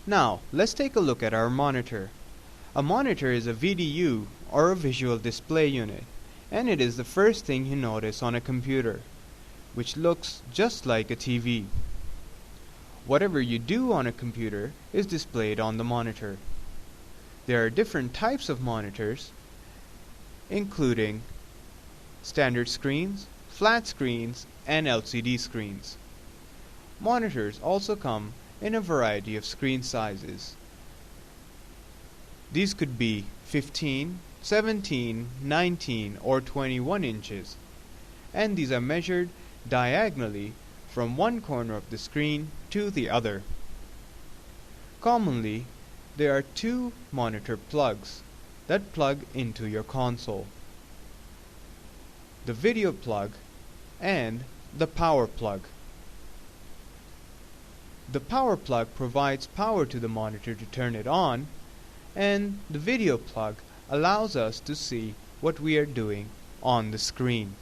Now, let's take a look at our monitor. A monitor is a VDU, or a visual display unit, and it is the first thing you notice on a computer, which looks just like a TV. Whatever you do on a computer is displayed on the monitor. There are different types of monitors, including standard screens, flat screens, and LCD screens. Monitors also come in a variety of screen sizes. These could be 15, 17, 19, or 21 inches, and these are measured diagonally from one corner of the screen to the other. Commonly, there are two monitor plugs that plug into your console: the video plug and the power plug. The power plug provides power to the monitor to turn it on, and the video plug allows us to see what we are doing on the screen.